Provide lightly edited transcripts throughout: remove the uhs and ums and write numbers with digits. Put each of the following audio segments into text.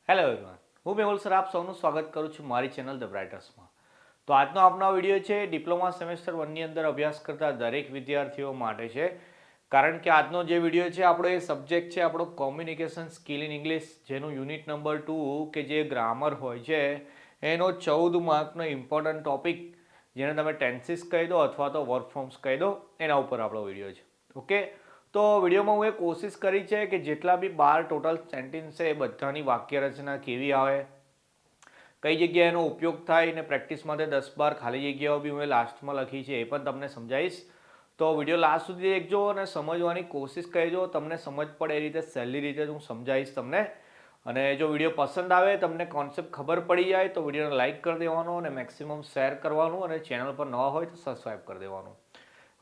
Hello everyone, હું Mehul sir આપ સૌનું સ્વાગત કરું છું મારી ચેનલ ધ બ્રાઇટર્સમાં. તો આજનો આપણો વિડીયો છે ડિપ્લોમા સેમેસ્ટર 1ની અંદર અભ્યાસ કરતા દરેક વિદ્યાર્થીઓ માટે છે. કારણ કે આજનો જે વિડીયો છે આપણો એ સબ્જેક્ટ છે આપણો કોમ્યુનિકેશન સ્કિલ ઇન ઇંગ્લિશ, જેનું યુનિટ નંબર 2 કે જે ગ્રામર હોય છે એનો 14 માર્કનો ઇમ્પોર્ટન્ટ ટોપિક, જેને તમે ટેન્સીસ કહી દો અથવા તો વર્ક ફોર્મ્સ કહી દો, એના ઉપર આપણો વિડીયો છે. ઓકે, તો વિડીયોમાં હું એ કોશિશ કરી છે કે જેટલા બી 12 ટોટલ સેન્ટેન્સ છે એ બધાની વાક્ય રચના કેવી આવે, કઈ જગ્યાએ એનો ઉપયોગ થાય, ને પ્રેક્ટિસ માટે 10-12 ખાલી જગ્યાઓ બી હું લાસ્ટમાં લખી છે એ પણ તમને સમજાવીશ. તો વિડીયો લાસ્ટ સુધી દેખજો અને સમજવાની કોશિશ કરજો. તમને સમજ પડે એ રીતે સહેલી રીતે હું સમજાવીશ તમને. અને જો વિડીયો પસંદ આવે, તમને કોન્સેપ્ટ ખબર પડી જાય તો વિડીયોને લાઇક કરી દેવાનો અને મેક્સિમમ શેર કરવાનું, અને ચેનલ પર નવા હોય તો સબસ્ક્રાઈબ કરી દેવાનું.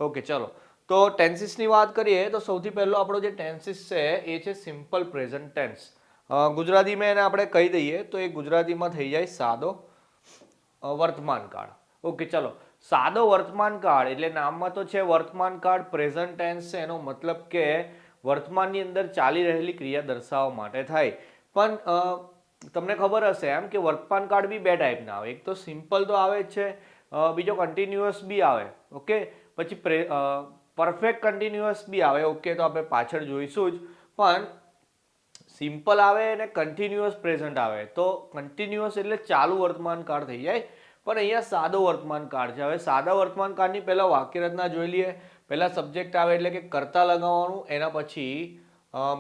ઓકે, ચલો. તો ટેન્સીસની વાત કરીએ તો સૌથી પહેલો આપણો જે ટેન્સીસ છે એ છે સિમ્પલ પ્રેઝન્ટ ટેન્સ. ગુજરાતીમાં એને આપણે કહી દઈએ તો એ ગુજરાતીમાં થઈ જાય સાદો વર્તમાન કાળ. ઓકે, ચલો. સાદો વર્તમાન કાળ એટલે નામમાં તો છે વર્તમાન કાળ, પ્રેઝન્ટ ટેન્સ છે, એનો મતલબ કે વર્તમાનની અંદર ચાલી રહેલી ક્રિયા દર્શાવવા માટે થાય. પણ તમને ખબર હશે એમ કે વર્તમાન કાળ બી બે ટાઈપના આવે. એક તો સિમ્પલ તો આવે જ છે, બીજો કન્ટિન્યુઅસ બી આવે. ઓકે, પછી પરફેક્ટ કન્ટિન્યુઅસ બી આવે. ઓકે, તો આપણે પાછળ જોઈશું જ. પણ સિમ્પલ આવે અને કન્ટિન્યુઅસ પ્રેઝન્ટ આવે. તો કન્ટિન્યુઅસ એટલે ચાલુ વર્તમાન કાળ થઈ જાય, પણ અહીંયા સાદો વર્તમાન કાળ છે. હવે સાદા વર્તમાન કાળની પહેલા વાક્યરચના જોઈ લઈએ. પહેલા સબ્જેક્ટ આવે એટલે કે કર્તા લગાવવાનું, એના પછી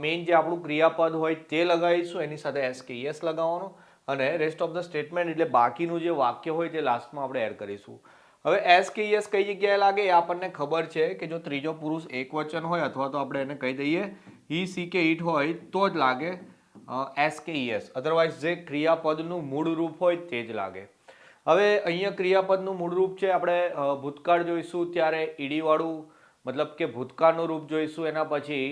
મેઇન જે આપણું ક્રિયાપદ હોય તે લગાવીશું, એની સાથે એસ કે યસ લગાવવાનું, અને રેસ્ટ ઓફ ધ સ્ટેટમેન્ટ એટલે બાકીનું જે વાક્ય હોય તે લાસ્ટમાં આપણે એડ કરીશું. હવે એસ કે યસ કઈ જગ્યાએ લાગે એ આપણને ખબર છે કે જો ત્રીજો પુરુષ એકવચન હોય અથવા તો આપણે એને કહી દઈએ હી સી કે ઇટ હોય તો જ લાગે એસ કે યસ. અધરવાઇઝ જે ક્રિયાપદનું મૂળ રૂપ હોય તે જ લાગે. હવે અહીંયા ક્રિયાપદનું મૂળ રૂપ છે, આપણે ભૂતકાળ જોઈશું ત્યારે ઈડીવાળું મતલબ કે ભૂતકાળનું રૂપ જોઈશું. એના પછી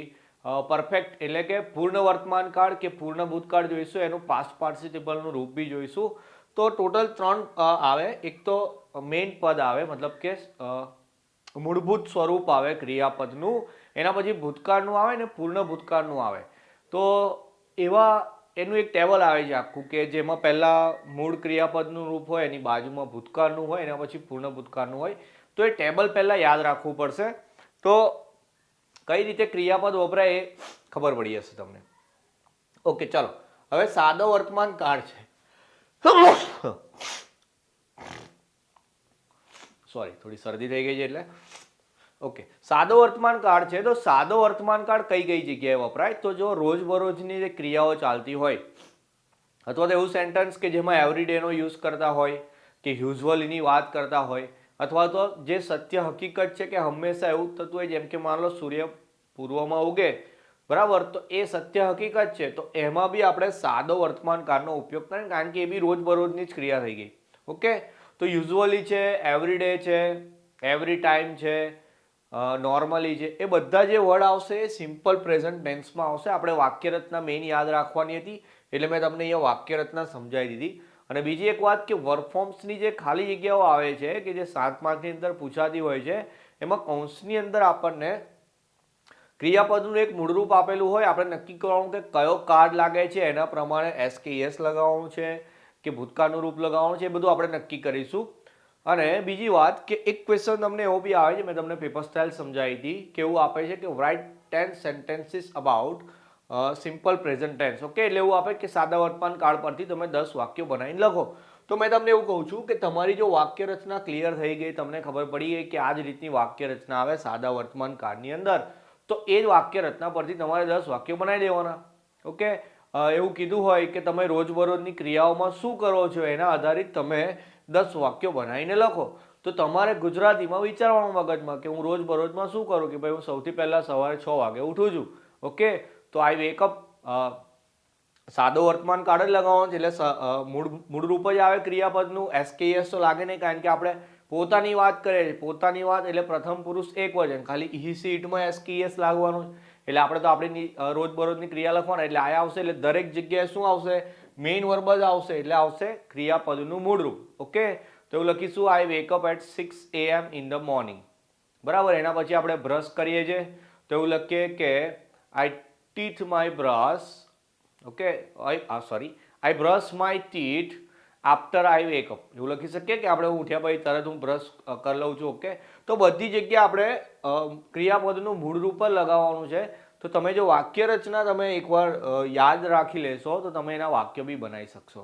પરફેક્ટ એટલે કે પૂર્ણ વર્તમાન કાળ કે પૂર્ણ ભૂતકાળ જોઈશું, એનું પાસ્ટ પાર્ટિસિપલનું રૂપ બી જોઈશું. તો ટોટલ 3 આવે. એક તો મેઇન પદ આવે, મતલબ કે મૂળભૂત સ્વરૂપ આવે ક્રિયાપદનું, એના પછી ભૂતકાળનું આવે ને પૂર્ણ ભૂતકાળનું આવે. તો એવા એનું એક ટેબલ આવે છે આખું, કે જેમાં પહેલા મૂળ ક્રિયાપદનું રૂપ હોય, એની બાજુમાં ભૂતકાળનું હોય, એના પછી પૂર્ણ ભૂતકાળનું હોય. તો એ ટેબલ પહેલા યાદ રાખવું પડશે, તો કઈ રીતે ક્રિયાપદ વપરાય એ ખબર પડી જશે તમને. ઓકે, ચલો. હવે સાદો વર્તમાન કાળ છે. સોરી, થોડી શરદી થઈ ગઈ છે એટલે. ઓકે, સાદો વર્તમાન કાળ છે. તો સાદો વર્તમાન કાળ કઈ કઈ જગ્યાએ વપરાય? તો જો રોજબરોજની જે ક્રિયાઓ ચાલતી હોય, અથવા તો એવું સેન્ટેન્સ કે જેમાં એવરીડેનો યુઝ કરતા હોય, કે યુઝ્યુઅલીની વાત કરતા હોય, અથવા તો જે સત્ય હકીકત છે કે હંમેશા એવું થતું હોય, જેમ કે માન લો સૂર્ય પૂર્વમાં ઉગે, બરાબર, તો એ સત્ય હકીકત છે. તો એમાં બી આપણે સાદો વર્તમાન કાળનો ઉપયોગ કરીએ, કારણ કે એ બી રોજબરોજની જ ક્રિયા થઈ ગઈ. ઓકે, તો યુઝ્યુઅલી છે, એવરીડે છે, એવરી ટાઈમ છે, નોર્મલી છે, એ બધા જે વર્ડ આવશે એ સિમ્પલ પ્રેઝન્ટ ટેન્સમાં આવશે. આપણે વાક્યરચના મેઇન યાદ રાખવાની હતી એટલે મેં તમને અહીંયા વાક્યરચના સમજાવી દીધી. અને બીજી એક વાત કે વર્ક ફોર્મ્સની જે ખાલી જગ્યાઓ આવે છે કે જે 7 માર્કની અંદર પૂછાતી હોય છે, એમાં કૌંસની અંદર આપણને ક્રિયાપદનું એક મૂળરૂપ આપેલું હોય, આપણે નક્કી કરવાનું કે કયો કાર્ડ લાગે છે, એના પ્રમાણે એસ કે યસ લગાવવાનું છે કે ભૂતકાળનું રૂપ લગાવવાનું છે, એ બધું આપણે નક્કી કરીશું. અને બીજી વાત કે એક ક્વેશ્ચન તમને એવો બી આવે છે, મેં તમને પેપર સ્ટાઇલ સમજાવી હતી, કે એવું આપે છે કે write 10 sentences about simple present tense. Okay, એટલે એવું આપે કે સાદા વર્તમાન કાળ પરથી તમે 10 વાક્યો બનાવીને લખો. તો મેં તમને એવું કહું છું કે તમારી જો વાક્ય રચના ક્લિયર થઈ ગઈ, તમને ખબર પડી ગઈ કે આ જ રીતની વાક્ય રચના આવે સાદા વર્તમાન કાળની અંદર, તો એ જ વાક્ય રચના પરથી તમારે 10 વાક્યો બનાવી દેવાના. ઓકે, એવું કીધું હોય કે તમે રોજબરોજની ક્રિયાઓમાં શું કરો છો, એના આધારિત તમે 10 વાક્યો બનાવીને લખો. તો તમારે ગુજરાતીમાં વિચારવાનું મગજમાં કે હું રોજબરોજમાં શું કરું, કે ભાઈ હું સૌથી પહેલા સવારે 6 વાગે ઉઠું છું. ઓકે, તો આઈ વેકઅપ, સાદો વર્તમાન કાળ જ લગાવવાનું છે, એટલે મૂળરૂપ જ આવે ક્રિયાપદનું. એસ કે યસ તો લાગે નહીં, કારણ કે આપણે પોતાની વાત કરીએ છીએ. પોતાની વાત એટલે પ્રથમ પુરુષ એકવચન, ખાલી હી સી ઇટમાં એસ કે યસ લાગવાનું. એટલે આપણે તો આપણી રોજબરોજની ક્રિયા લખવાના, એટલે આ આવશે. એટલે દરેક જગ્યાએ શું આવશે? મેઇન વર્બ જ આવશે, એટલે આવશે ક્રિયાપદનું મૂળરૂપ. ઓકે, તો એવું લખીશું I wake up at 6 AM in the morning. બરાબર. એના પછી આપણે બ્રશ કરીએ છીએ, તો એવું લખીએ કે I teeth my brush. Okay, I brush my teeth after I wake up, એવું લખી શકીએ કે આપણે ઉઠ્યા પછી તરત હું બ્રશ કરી લઉં છું. ઓકે, તો બધી જગ્યાએ આપણે ક્રિયાપદનું મૂળ રૂપ જ લગાવવાનું છે. તો તમે જો વાક્ય રચના તમે એકવાર યાદ રાખી લેશો તો તમે એના વાક્ય બી બનાવી શકશો.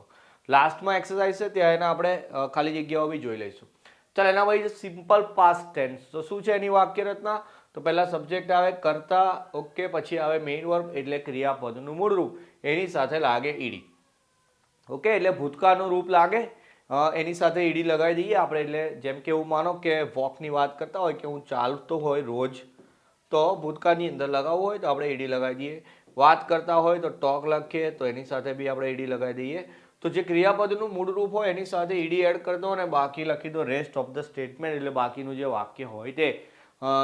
લાસ્ટમાં એક્સરસાઇઝ છે ત્યાં એના આપણે ખાલી જગ્યાઓ બી જોઈ લઈશું. ચાલ, એના પછી સિમ્પલ પાસ્ટ ટેન્સ. તો શું છે એની વાક્ય રચના? તો પહેલા સબ્જેક્ટ આવે કર્તા, ઓકે, પછી આવે મેઇન વર્બ એટલે ક્રિયાપદનું મૂળ રૂપ, એની સાથે લાગે ઈડી. ઓકે, એટલે ભૂતકાળનું રૂપ લાગે, એની સાથે ઈડી લગાવી દઈએ આપણે. એટલે જેમ કે એવું માનો કે વોકની વાત કરતા હોય કે હું ચાલતો હોય રોજ, તો ભૂતકાળની અંદર લગાવવું હોય તો આપણે ઈડી લગાવી દઈએ. વાત કરતા હોય તો ટોક લખીએ તો એની સાથે બી આપણે ઈડી લગાવી દઈએ. તો જે ક્રિયાપદનું મૂળ રૂપ હોય એની સાથે ઈડી એડ કરી દો અને બાકી લખી દો રેસ્ટ ઓફ ધ સ્ટેટમેન્ટ, એટલે બાકીનું જે વાક્ય હોય તે.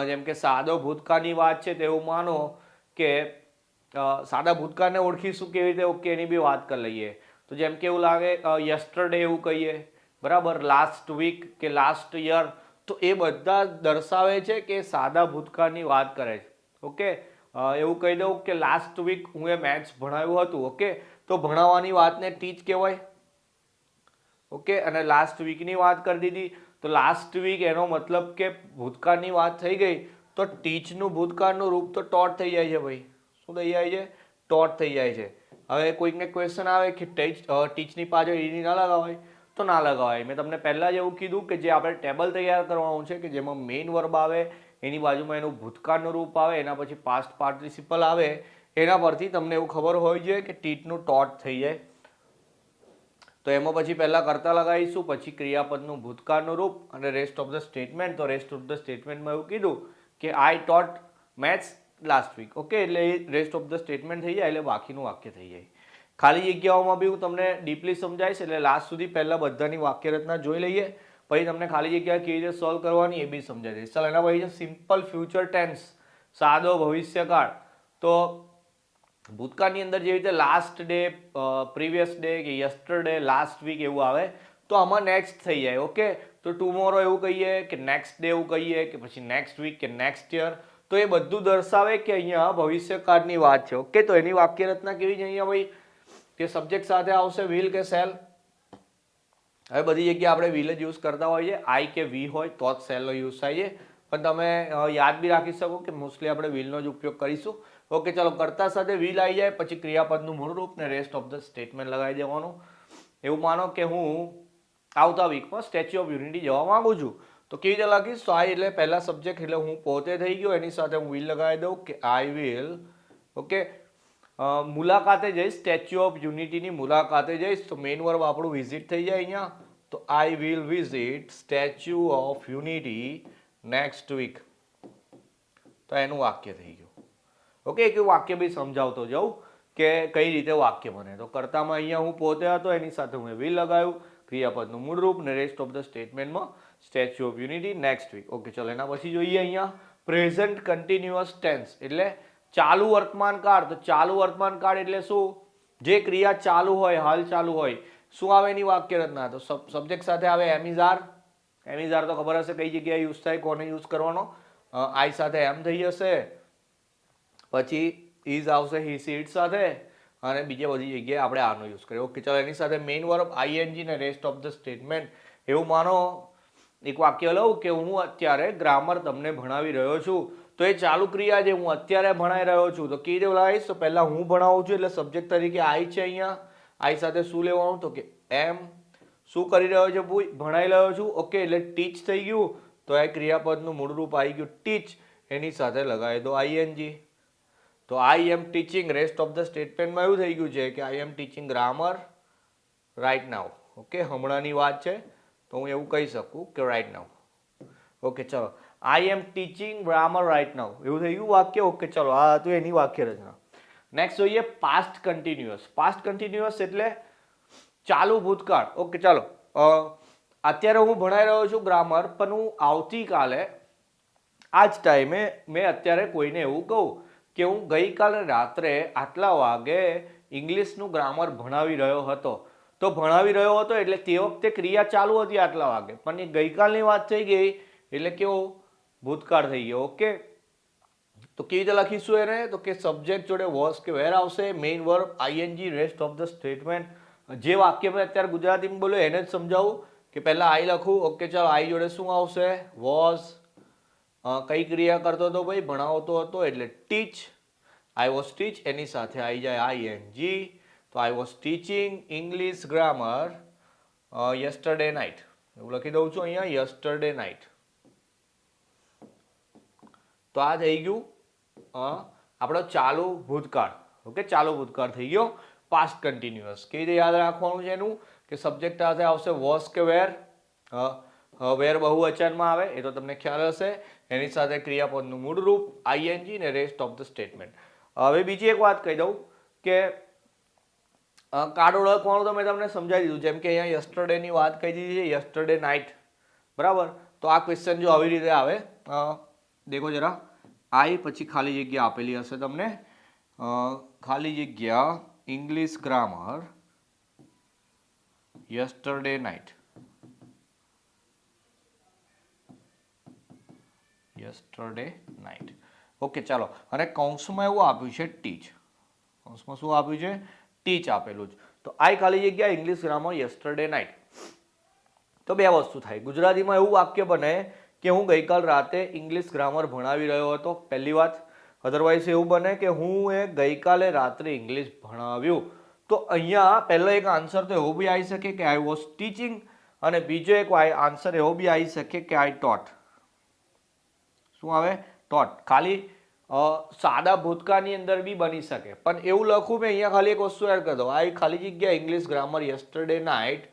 જેમ કે સાદો ભૂતકાળની વાત છે તેવું માનો કે સાદા ભૂતકાળને ઓળખીશું કેવી રીતે, ઓકે, એની બી વાત કરી લઈએ. તો જેમ કે એવું લાગે યસ્ટરડે એવું કહીએ, બરાબર, લાસ્ટ વીક કે લાસ્ટ યર, તો એ બધા દર્શાવે છે કે સાદા ભૂતકાળની વાત કરે છે. ઓકે, એવું કહી દઉં કે લાસ્ટ વીક હું એ મેથ્સ ભણાવ્યું હતું. ઓકે, તો ભણાવવાની વાતને ટીચ કહેવાય. ઓકે, અને લાસ્ટ વીકની વાત કરી દીધી તો લાસ્ટ વીક, એનો મતલબ કે ભૂતકાળની વાત થઈ ગઈ તો ટીચનું ભૂતકાળનું રૂપ તો ટોટ થઈ જાય છે ભાઈ. શું થઈ જાય છે? ટોટ થઈ જાય છે. હવે કોઈકને ક્વેશ્ચન આવે કે ટીચની પાછળ ઈડી ના લગાવાય, તો ના લગાવાય. મેં તમને પહેલાં જ એવું કીધું કે જે આપણે ટેબલ તૈયાર કરવાનું છે કે જેમાં મેઇન વર્બ આવે, એની બાજુમાં એનું ભૂતકાળનું રૂપ આવે, એના પછી પાસ્ટ પાર્ટિસિપલ આવે, એના પરથી તમને એવું ખબર હોવી જોઈએ કે ટીચનું ટોટ થઈ જાય. તો એમાં પછી પહેલાં કરતા લગાવીશું, પછી ક્રિયાપદનું ભૂતકાળનું રૂપ અને રેસ્ટ ઓફ ધ સ્ટેટમેન્ટ. તો રેસ્ટ ઓફ ધ સ્ટેટમેન્ટમાં એવું કીધું કે I taught maths last week. Okay, એટલે એ રેસ્ટ ઓફ ધ સ્ટેટમેન્ટ થઈ જાય એટલે બાકીનું વાક્ય થઈ જાય. ખાલી જગ્યાઓમાં બી હું તમને ડીપલી સમજાવીશ, એટલે લાસ્ટ સુધી પહેલાં બધાની વાક્ય રચના જોઈ લઈએ, પછી તમને ખાલી જગ્યા કેવી રીતે સોલ્વ કરવાની એ બી સમજાવી દઈશ. ચાલો, એના પછી છે સિમ્પલ ફ્યુચર ટેન્સ, સાદો ભવિષ્યકાળ. તો ભૂતકાળની અંદર જેવી રીતે લાસ્ટ ડે, પ્રીવિયસ ડે કે યસ્ટરડે, લાસ્ટ વીક એવું આવે, તો આમાં નેક્સ્ટ થઈ જાય. ઓકે, તો ટુમોરો એવું કહીએ કે નેક્સ્ટ ડે એવું કહીએ કે પછી નેક્સ્ટ વીક કે નેક્સ્ટ યર, તો એ બધું દર્શાવે કે અહીંયા ભવિષ્યકાળની વાત છે. ઓકે, તો એની વાક્ય રચના કેવી છે અહીંયા ભાઈ કે સબ્જેક્ટ સાથે આવશે વિલ કે સેલ. હવે બધી જગ્યાએ આપણે વિલ જ યુઝ કરતા હોઈએ, આઈ કે વી હોય તો જ સેલનો યુઝ થાય છે, પણ તમે યાદ બી રાખી શકો કે મોસ્ટલી આપણે વિલનો જ ઉપયોગ કરીશું. ઓકે, ચાલો, કર્તા સાથે વિલ આવી જાય પછી ક્રિયાપદનું મૂળ રૂપ ને રેસ્ટ ઓફ ધ સ્ટેટમેન્ટ લગાવી દેવાનું. એવું માનો કે હું આવતા વીકમાં સ્ટેચ્યુ ઓફ યુનિટી જવા માંગુ છું, તો કેવી રીતે લખીશ? તો આઈ એટલે પહેલા સબ્જેક્ટ એટલે હું પોતે થઈ ગયો, એની સાથે હું વિલ લગાવી દઉં કે આઈ વિલ. ઓકે, મુલાકાતે જઈશ, સ્ટેચ્યુ ઓફ યુનિટીની મુલાકાતે જઈશ, તો મેઇન વર્બ આપણું વિઝિટ થઈ જાય અહીંયા. તો I will visit statue of unity next week. તો એનું વાક્ય થઈ ગયું. ઓકે, એક વાક્ય બી સમજાવતો જાઉં કે કઈ રીતે વાક્ય બને. તો કર્તામાં અહીંયા હું પોતે હતો, એની સાથે હું વિલ લગાવ્યું, ક્રિયાપદનું મૂળ રૂપ ને રેસ્ટ ઓફ ધ સ્ટેટમેન્ટમાં statue of unity next week. Okay, ચલો, એના પછી જોઈએ અહીંયા પ્રેઝન્ટ કન્ટિન્યુઅસ ટેન્સ એટલે ચાલુ વર્તમાન કાળ. તો ચાલુ વર્તમાન કાળ એટલે શું? જે ક્રિયા ચાલુ હોય, હાલ ચાલુ હોય, શું આવે એની વાક્ય રચના? તો સબ્જેક્ટ સાથે આવે એમિઝાર. એમિઝાર તો ખબર હશે કઈ જગ્યાએ યુઝ થાય, કોને યુઝ કરવાનો. આઈ સાથે એમ થઈ જશે, પછી ઇઝ આવશે હી સીટ સાથે, અને બીજી બધી જગ્યાએ આપણે આનો યુઝ કરીએ. ઓકે, ચાલો, એની સાથે મેઇન વર્બ આઈએનજી ને રેસ્ટ ઓફ ધ સ્ટેટમેન્ટ. એવું માનો એક વાક્ય લઉં કે હું અત્યારે ગ્રામર તમને ભણાવી રહ્યો છું, તો એ ચાલુ ક્રિયા છે, હું અત્યારે ભણાવી રહ્યો છું. તો કેવી રીતે બોલાવીશ? તો પહેલા હું ભણાવું છું એટલે સબ્જેક્ટ તરીકે આઈ છે અહીંયા. આઈ સાથે શું લેવાનું? તો કે એમ. શું કરી રહ્યો છે? ભણાવી રહ્યો છું. ઓકે, એટલે ટીચ થઈ ગયું, તો એ ક્રિયાપદનું મૂળ રૂપ આવી ગયું ટીચ, એની સાથે લગાવી દો આઈએનજી. તો I am teaching, rest of the સ્ટેટમેન્ટમાં એવું થઈ ગયું છે કે I am teaching grammar right now. Okay, હમણાંની વાત છે તો હું એવું કહી શકું કે રાઇટ નાઉ. ઓકે, ચલો, I am teaching grammar right now, એવું થઈ ગયું વાક્ય. ઓકે, ચલો, આ હતું એની વાક્ય રચના. નેક્સ્ટ જોઈએ પાસ્ટ કન્ટિન્યુઅસ. પાસ્ટ કન્ટિન્યુઅસ એટલે ચાલુ ભૂતકાળ. ઓકે, ચાલો, અત્યારે હું ભણાઈ રહ્યો છું ગ્રામર, પણ હું આવતીકાલે આ જ ટાઈમે મેં અત્યારે કોઈને એવું કહું કે હું ગઈકાલે રાત્રે આટલા વાગે ઇંગ્લિશનું ગ્રામર ભણાવી રહ્યો હતો. તો ભણાવી રહ્યો હતો એટલે તે વખતે ક્રિયા ચાલુ હતી આટલા વાગે, પણ એ ગઈકાલની વાત થઈ ગઈ એટલે કેવો ભૂતકાળ થઈ ગયો. ઓકે, તો કેવી રીતે લખીશું એને? તો કે સબ્જેક્ટ જોડે વોઝ કે વેર આવશે, main verb ING, rest of the statement. જે વાક્ય મેં અત્યારે ગુજરાતીમાં બોલ્યો એને જ સમજાવું કે પહેલા આઈ લખું. ઓકે ચાલો, આઈ જોડે શું આવશે? વોઝ. કઈ ક્રિયા કરતો હતો ભાઈ? ભણાવતો હતો એટલે ટીચ. આઈ વોઝ ટીચ, એની સાથે આવી જાય આઈએનજી. તો I was teaching English grammar yesterday night. એવું લખી દઉં છું અહીંયા, યસ્ટરડે નાઇટ. તો આ થઈ ગયું આપણો ચાલુ ભૂતકાળ. ઓકે, ચાલુ ભૂતકાળ થઈ ગયો. પાસ્ટ કન્ટિન્યુઅસ કેવી રીતે યાદ રાખવાનું છે એનું? કે સબ્જેક્ટ સાથે આવશે વોઝ કે વેર. વેર બહુવચનમાં આવે એ તો તમને ખ્યાલ હશે. એની સાથે ક્રિયાપદનું મૂળ રૂપ આઈએનજી ને રેસ્ટ ઓફ ધ સ્ટેટમેન્ટ. હવે બીજી એક વાત કહી દઉં કે કાર્ડ ઓળખવાનું તો મેં તમને સમજાવી દીધું. જેમ કે અહીંયા યસ્ટરડે ની વાત કહી દીધી છે, યસ્ટરડે નાઇટ. બરાબર, તો આ ક્વેશ્ચન જો આવી રીતે આવે, દેખો જરા, આઈ પછી ખાલી જગ્યા આપેલી હશે તમને, ખાલી જગ્યા English grammar yesterday night. Yesterday night. Okay ચાલો, અને કૌંસમાં એવું આપ્યું છે ટીચ. કૌંસમાં શું આપ્યું છે? ટીચ આપેલું છે. તો આઈ ખાલી જગ્યા ઇંગ્લિશ ગ્રામર યસ્ટરડે નાઇટ. તો બે વસ્તુ થાય. ગુજરાતીમાં એવું વાક્ય બને કે હું ગઈકાલ રાતે ઇંગ્લિશ ગ્રામર ભણાવી રહ્યો હતો, પહેલી વાત. અધરવાઇઝ એવું બને કે હું ગઈકાલે રાત્રે ઇંગ્લિશ ભણાવ્યું. તો અહીંયા પહેલો એક આન્સર તો એવો બી આવી શકે કે આઈ વોઝ ટીચિંગ, અને બીજો એક આન્સર એવો બી આવી શકે કે આઈ ટોટ. શું આવે? ટોટ. ખાલી સાદા ભૂતકાળની અંદર બી બની શકે, પણ એવું લખું મેં અહીંયા ખાલી એક વસ્તુ એડ કરી દઉં, આઈ ખાલી જગ્યા English grammar yesterday night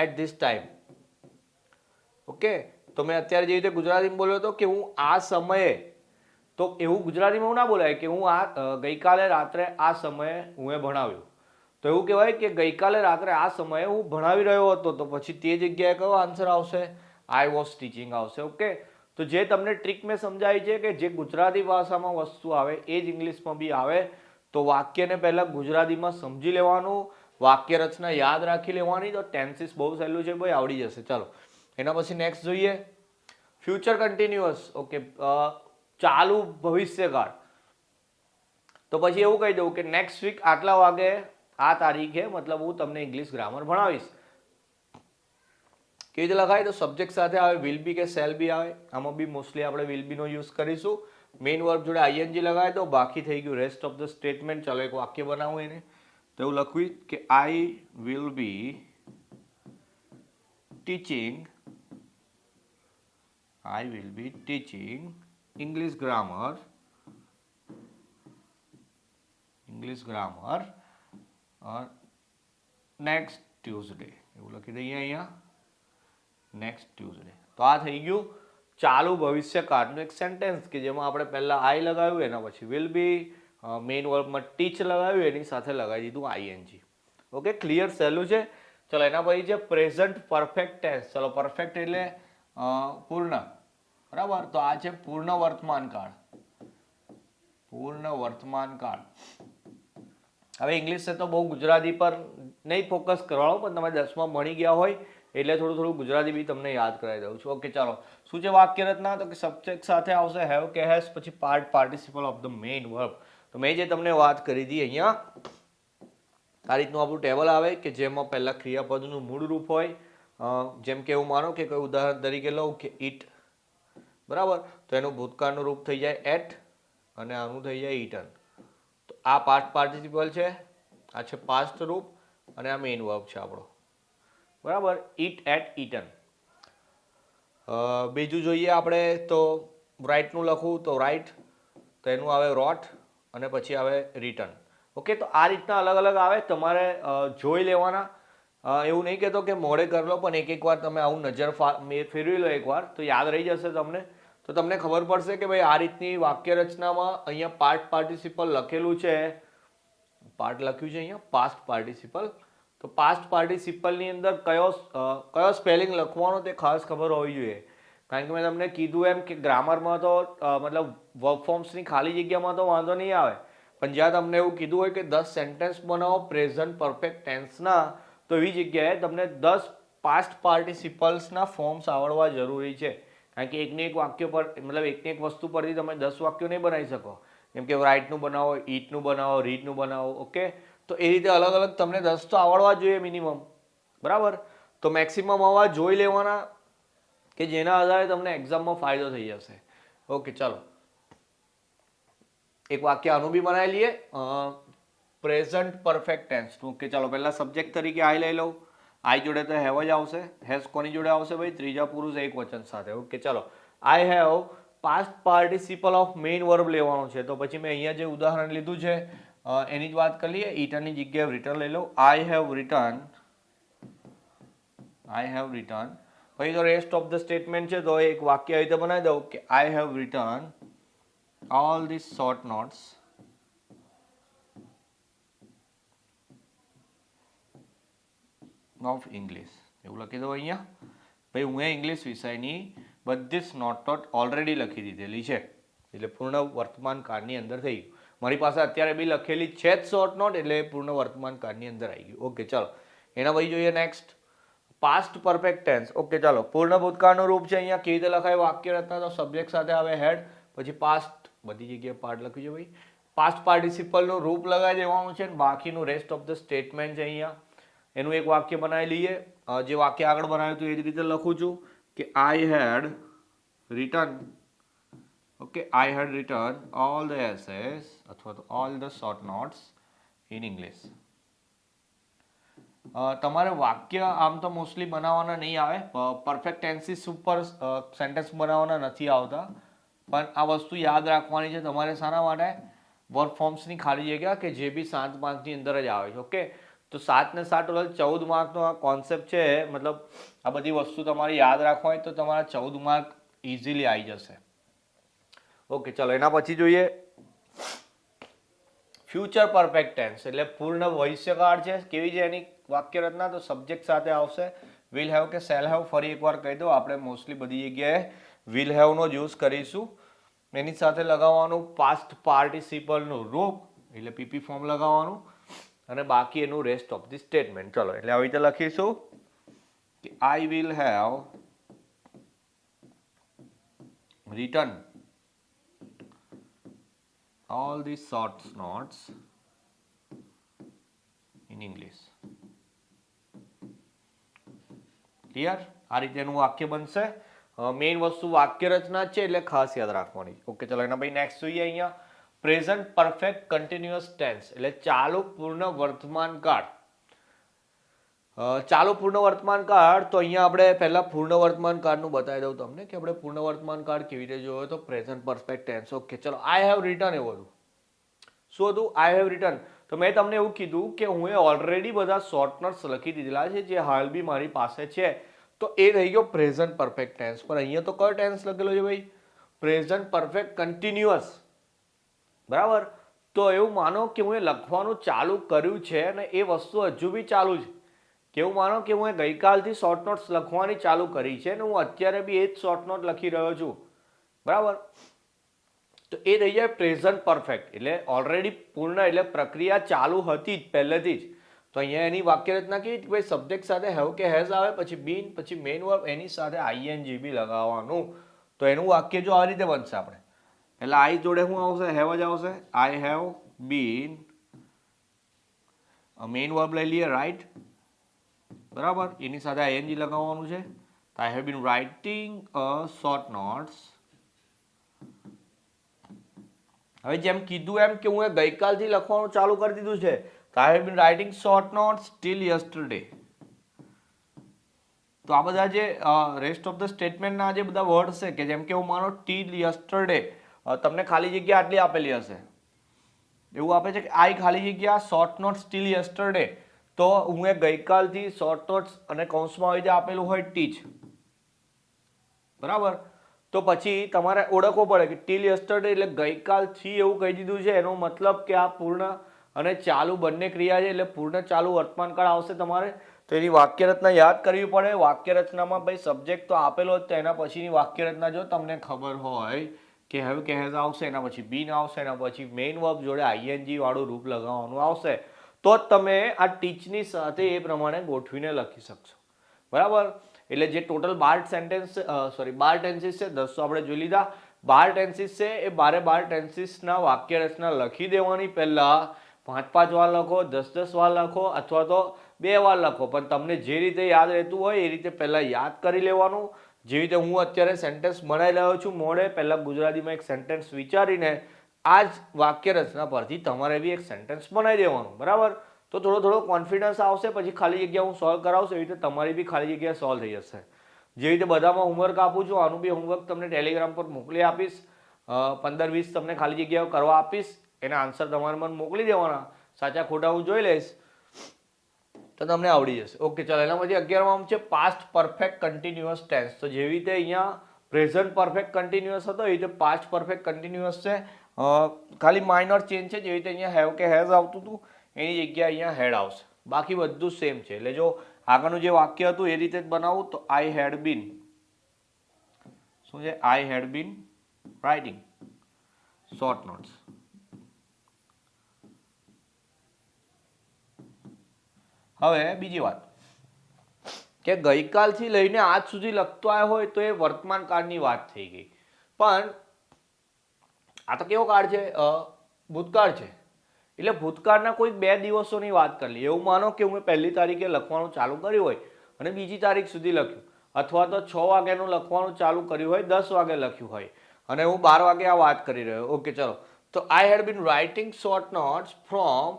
at this time. Okay, તો મેં અત્યારે જે રીતે ગુજરાતીમાં બોલ્યો હતો કે હું આ સમયે, તો એવું ગુજરાતીમાં ના બોલાય કે હું ગઈકાલે રાત્રે આ સમયે હું ભણાવ્યું. તો એવું કહેવાય કે ગઈકાલે રાત્રે આ સમયે હું ભણાવી રહ્યો હતો. તો પછી તે જગ્યાએ કયો આન્સર આવશે? આઈ વોઝ ટીચિંગ આવશે. ઓકે, તો જે તમને ટ્રીક મેં સમજાવી છે કે જે ગુજરાતી ભાષામાં વસ્તુ આવે એ જ ઇંગ્લિશમાં બી આવે. તો વાક્યને પહેલા ગુજરાતીમાં સમજી લેવાનું, વાક્ય રચના યાદ રાખી લેવાની. તો ટેન્સીસ બહુ સહેલું છે ભાઈ, આવડી જશે. ચાલો, એના પછી નેક્સ્ટ જોઈએ, ફ્યુચર કન્ટિન્યુઅસ. ઓકે, ચાલુ ભવિષ્યકાળ. તો પછી એવું કહી દઉં કે નેક્સ્ટ વીક આટલા વાગે આ તારીખે, મતલબ હું તમને ઇંગ્લિશ ગ્રામર ભણાવીશ. કેવી રીતે લખાય? તો સબ્જેક્ટ સાથે આવે વિલ બી કે શેલ બી આવે. આમાં બી મોસ્ટલી આપણે વિલ બી નો યુઝ કરીશું. મેઇન વર્બ જોડે આઈએનજી લગાવે તો બાકી થઈ ગયું રેસ્ટ ઓફ ધ સ્ટેટમેન્ટ. ચાલો એક વાક્ય બનાવું એને. તો એવું લખવું કે I will be teaching, I will be teaching English grammar next Tuesday. એવું લખી દઈએ અહીંયા, નેક્સ્ટ ટ્યુઝડે. તો આ થઈ ગયું ચાલુ ભવિષ્યકાળનું એક સેન્ટેન્સ કે જેમાં આપણે પહેલા આઈ લગાવ્યું, એના પછી વિલ બી, મેઇન વર્બમાં ટીચ લગાવ્યું, એની સાથે લગાવી દીધું આઈએનજી. Okay, clear? સહેલું છે. ચલો એના પછી છે પ્રેઝન્ટ પરફેક્ટ ટેન્સ. ચલો, પરફેક્ટ એટલે પૂર્ણ. બરાબર, તો આ છે પૂર્ણ વર્તમાન કાળ. પૂર્ણ વર્તમાન કાળ. હવે ઇંગ્લિશ છે તો બહુ ગુજરાતી પર નહીં ફોકસ કરવાનો, પણ તમે 10માં ભણી ગયા હોય એટલે થોડું ગુજરાતી બી તમને યાદ કરાવી દઉં છું. ઓકે ચાલો, શું છે વાક્ય રચના? તો કે સબ્જેક્ટ સાથે આવશે હેવ કે હેઝ, પછી participle of the main verb. તો મેં જે તમને વાત કરી હતી અહીંયા, આ રીતનું આપણું ટેબલ આવે કે જેમાં પહેલા ક્રિયાપદનું મૂળ રૂપ હોય. જેમ કે એવું માનો કે કોઈ ઉદાહરણ તરીકે લઉં કે ઈટ. બરાબર, તો એનું ભૂતકાળનું રૂપ થઈ જાય એટ, અને આનું થઈ જાય ઈટન. તો આ પાસ્ટ પાર્ટિસિપલ છે, આ છે પાસ્ટ રૂપ, અને આ મેઇન વર્બ છે આપણો. બરાબર, ઈટ એટ ઈટન. બીજું જોઈએ આપણે તો રાઇટનું લખવું તો રાઇટ, તો એનું આવે રોટ, અને પછી આવે રિટર્ન. ઓકે, તો આ રીતના અલગ અલગ આવે, તમારે જોઈ લેવાના. એવું નહીં કહેતો કે મોડે કરી લો, પણ એક વાર તમે આવું નજર ફેરવી લો એકવાર, તો યાદ રહી જશે તમને. તો તમને ખબર પડશે કે ભાઈ આ રીતની વાક્ય રચનામાં અહીંયા પાસ્ટ પાર્ટિસિપલ લખેલું છે, પાર્ટ લખ્યું છે અહીંયા પાસ્ટ પાર્ટિસિપલ. તો પાસ્ટ પાર્ટિસિપલની અંદર કયો સ્પેલિંગ લખવાનો તે ખાસ ખબર હોવી જોઈએ. કારણ કે મેં તમને કીધું એમ કે ગ્રામરમાં તો મતલબ વર્બ ફોર્મ્સની ખાલી જગ્યામાં તો વાંધો નહીં આવે, પણ જ્યાં તમને એવું કીધું હોય કે 10 સેન્ટેન્સ બનાવો પ્રેઝન્ટ પરફેક્ટ ટેન્સના, તો એવી જગ્યાએ તમને 10 પાસ્ટ પાર્ટિસિપલ્સના ફોર્મ્સ આવડવા જરૂરી છે. કારણ કે એકને એક વાક્ય પર, મતલબ એકને એક વસ્તુ પરથી તમે 10 વાક્યો નહીં બનાવી શકો. જેમ કે રાઇટનું બનાવો, ઈટનું બનાવો, રીડનું બનાવો. ઓકે, તો એ રીતે અલગ અલગ તમને 10 તો આવડવા જોઈએ મિનિમમ, બરાબર. તો મેક્સિમમ આવા જોઈ લેવાના કે જેના આધારે તમને એક્ઝામમાં ફાયદો થઈ જશે. ઓકે, ચાલો એક વાક્ય આનું બી બનાવી લઈએ, પ્રેઝન્ટ પરફેક્ટ ટેન્સ. ઓકે, ચાલો પહેલા સબ્જેક્ટ તરીકે આઈ લઈ લઉં. આઈ જોડે તો હેવ જ આવશે. હેઝ કોની જોડે આવશે ભાઈ? ત્રીજા પુરુષ એક વચન સાથે. ઓકે, ચાલો I have past participle of main verb લેવાનું છે. તો પછી મેં અહીંયા જે ઉદાહરણ લીધું છે એની જ વાત કરી લઈએ. ઈટનની જગ્યાએ રિટર્ન લઈ લઉં. I have return. પછી તો રેસ્ટ ઓફ ધ સ્ટેટમેન્ટ છે તો એક વાક્ય આવી રીતે બનાવી દઉં કે I have return all these short notes of English. એવું લખી દઉં અહીંયા. ભાઈ હું ઇંગ્લિશ વિષયની બધી જ નોટ ઓલરેડી લખી દીધેલી છે, એટલે પૂર્ણ વર્તમાન કાળની અંદર થઈ ગયું. મારી પાસે અત્યારે બી લખેલી છે જ શોર્ટ નોટ, એટલે પૂર્ણ વર્તમાન કાળની અંદર આવી ગયું. ઓકે, ચાલો એના પછી જોઈએ next past perfect tense. Okay, ચાલો પૂર્ણ ભૂતકાળનું રૂપ છે અહીંયા કેવી રીતે લખાય વાક્ય રચના? તો સબ્જેક્ટ સાથે આવે હેડ, પછી પાસ્ટ, બધી જગ્યાએ પાર્ટ લખ્યું છે ભાઈ. પાસ્ટ પાર્ટિસિપલનું રૂપ લગાવી દેવાનું છે, બાકીનું રેસ્ટ ઓફ ધ સ્ટેટમેન્ટ છે અહીંયા. એનું એક વાક્ય બનાવી લઈએ. જે વાક્ય આગળ બનાવ્યું હતું એ જ રીતે લખું છું કે I had return. Okay, I had return all the essays અથવા તો all the short notes in English. તમારે વાક્ય આમ તો મોસ્ટલી બનાવવાના નહીં આવે, પરફેક્ટ ટેન્સીસ ઉપર સેન્ટેન્સ બનાવવાના નથી આવતા, પણ આ વસ્તુ યાદ રાખવાની છે તમારે. શાના માટે? વર્ક ફોર્મ્સની ખાલી જગ્યા કે જે બી 7 માર્કની અંદર જ આવે છે. ઓકે, તો 7 ને 7 ટોટલ 14 માર્કનો આ કોન્સેપ્ટ છે. મતલબ આ બધી વસ્તુ તમારે યાદ રાખવાની, તો તમારા 14 માર્ક ઇઝીલી આવી જશે. ઓકે, ચલો એના પછી જોઈએ ફ્યુચર પરફેક્ટ ટેન્સ, એટલે પૂર્ણ ભવિષ્યકાળ છે. કેવી છે એની વાક્ય રચના? તો સબ્જેક્ટ સાથે આવશે વિલ હેવ કે શેલ હેવ. ફરી એકવાર કહી દો, આપણે મોસ્ટલી બધી જગ્યાએ વિલ હેવ નો યુઝ કરીશું. એની સાથે લગાવવાનું પાસ્ટ પાર્ટિસિપલનું રૂપ, એટલે પીપી ફોર્મ લગાવવાનું, અને બાકી એનું રેસ્ટ ઓફ ધી સ્ટેટમેન્ટ. ચલો એટલે આવી રીતે લખીશું કે I will have return all these short notes in English. Clear? આ રીતેનું વાક્ય બનશે. મેઇન વસ્તુ વાક્ય રચના છે એટલે ખાસ યાદ રાખવાની. ઓકે, ચલો એના પછી નેક્સ્ટ જોઈએ અહીંયા પ્રેઝન્ટ પરફેક્ટ કન્ટિન્યુઅસ ટેન્સ, એટલે ચાલુ પૂર્ણ વર્તમાન કાળ. ચાલુ પૂર્ણ વર્તમાન કાળ, તો અહીંયા આપણે પહેલા પૂર્ણ વર્તમાન કાળનું બતાવી દઉં તમને કે આપણે પૂર્ણ વર્તમાન કાળ કેવી રીતે જોયો તો પ્રેઝન્ટ પરફેક્ટ ટેન્સ. ઓકે, ચલો આઈ હેવ રિટર્ન એવું હતું. શું હતું? I have return. તો મેં તમને એવું કીધું કે હું ઓલરેડી બધા શોર્ટ નોટ્સ લખી દીધેલા છે જે હાલ બી મારી પાસે છે, તો એ રહી ગયો પ્રેઝન્ટ પરફેક્ટ ટેન્સ. પણ અહીંયા તો કયો ટેન્સ લખેલો છે ભાઈ? પ્રેઝન્ટ પરફેક્ટ કન્ટિન્યુઅસ, બરાબર. તો એવું માનો કે હું એ લખવાનું ચાલુ કર્યું છે અને એ વસ્તુ હજુ બી ચાલુ છે. કેવું માનો કે હું ગઈકાલથી શોર્ટ નોટ્સ લખવાની ચાલુ કરી છે અને હું અત્યારે બી એ જ શોર્ટ નોટ લખી રહ્યો છું, બરાબર. તો એ રહી જાય પ્રેઝન્ટ પરફેક્ટ, એટલે ઓલરેડી પૂર્ણ, એટલે પ્રક્રિયા ચાલુ હતી જ પહેલેથી જ. તો અહીંયા એની વાક્ય રચના કેવી? ભાઈ સબ્જેક્ટ સાથે હેવ કે હેઝ આવે, પછી બીન, પછી મેઇન વર્બ, એની સાથે આઈએનજી બી લગાવવાનું. તો એનું વાક્ય જો આ રીતે બનશે આપણે, એટલે આઈ જોડે શું આવશે? હેવ જ આવશે. આઈ હેવ બીન, મેઇન વર્બ લઈ લઈએ રાઈટ, બરાબર. એની સાથે આઈએનજી લગાવવાનું છે. આઈ have been writing a short notes. હવે જેમ કીધું એમ કે હું ગઈકાલથી લખવાનું ચાલુ કરી દીધું છે, તો I have been writing short notes till yesterday. તો આ બધા જે રેસ્ટ ઓફ ધ સ્ટેટમેન્ટના જે બધા વર્ડ છે, કે જેમ કે હું માનો ટીલ યસ્ટરડે, તમને ખાલી જગ્યા આટલી આપેલી હશે, એવું આપે છે કે આઈ ખાલી જગ્યા શોર્ટ નોટ્સ ટીલ યસ્ટરડે. તો હું ગઈકાલથી શોર્ટ નોટ્સ અને કૌંસમાં આવી રીતે આપેલું હોય ટીચ, બરાબર. તો પછી તમારે ઓળખવો પડે કે ટીલ યસ્ટરડે એટલે ગઈકાલથી એવું કહી દીધું છે, એનો મતલબ કે આ પૂર્ણ અને ચાલુ બંને ક્રિયા છે, એટલે પૂર્ણ ચાલુ વર્તમાન કાળ આવશે તમારે. તો એની વાક્ય રચના યાદ કરવી પડે. વાક્ય રચનામાં ભાઈ સબ્જેક્ટ તો આપેલો જ, એના પછીની વાક્ય રચના જો તમને ખબર હોય કે હેવ કે હેઝ આવશે, એના પછી બીન આવશે, એના પછી મેઇન વર્બ જોડે આઈએનજી વાળું રૂપ લગાવવાનું આવશે, તો જ તમે આ ટીચની સાથે એ પ્રમાણે ગોઠવીને લખી શકશો, બરાબર. એટલે જે ટોટલ 12 સેન્ટેન્સ 12 ટેન્સીસ છે, 10 તો આપણે જોઈ લીધા. 12 ટેન્સીસ છે, એ 12 ટેન્સીસના વાક્ય રચના લખી દેવાની પહેલા, 5 વાર લખો, 10 વાર લખો, અથવા તો 2 વાર લખો, પણ તમને જે રીતે યાદ રહેતું હોય એ રીતે પહેલાં યાદ કરી લેવાનું. જેવી રીતે હું અત્યારે સેન્ટેન્સ બનાવી રહ્યો છું મોડે, પહેલાં ગુજરાતીમાં એક સેન્ટેન્સ વિચારીને આ જ વાક્ય રચના પરથી તમારે બી એક સેન્ટેન્સ બનાવી દેવાનું, બરાબર? તો થોડો કોન્ફિડન્સ આવશે, પછી ખાલી જગ્યા હું સોલ્વ કરાવશે, એવી રીતે તમારી બી ખાલી જગ્યા સોલ્વ થઈ જશે. જેવી રીતે બધામાં હોમવર્ક આપું છું, આનું બી હોમવર્ક તમને ટેલિગ્રામ પર મોકલી આપીશ. 15-20 તમને ખાલી જગ્યાઓ કરવા આપીશ, એના આન્સર તમારે મને મોકલી દેવાના, સાચા ખોટા હું જોઈ લઈશ, તો તમને આવડી જશે. ઓકે, ચાલો. એના પછી 11માં છે પાસ્ટ પરફેક્ટ કન્ટિન્યુઅસ ટેન્સ. તો જેવી રીતે અહીંયા પ્રેઝન્ટ પરફેક્ટ કન્ટિન્યુઅસ હતો, એવી રીતે પાસ્ટ પરફેક્ટ કન્ટિન્યુઅસ છે. ખાલી માઇનર ચેન્જ છે. જેવી રીતે અહીંયા હેવ કે હેઝ આવતું હતું એની જગ્યાએ અહીંયા હેડ આવશે, બાકી બધું સેમ છે. એટલે જો આગળનું જે વાક્ય હતું એ રીતે જ બનાવું તો આઈ હેડ બીન, શું છે? આઈ had been writing short notes. હવે બીજી વાત કે ગઈકાલથી લઈને આજ સુધી લખતો આવ્યો હોય તો એ વર્તમાન કાળની વાત થઈ ગઈ, પણ આ તો કેવો કાળ છે? ભૂતકાળ છે. એટલે ભૂતકાળના કોઈ 2 દિવસોની વાત કરી લઈએ. એવું માનો કે હું 1લી તારીખે લખવાનું ચાલુ કર્યું હોય અને બીજી તારીખ સુધી લખ્યું, અથવા તો 6 વાગ્યાનું લખવાનું ચાલુ કર્યું હોય, 10 વાગે લખ્યું હોય અને હું 12 વાગે આ વાત કરી રહ્યો. ઓકે, ચલો. તો I had been writing short notes from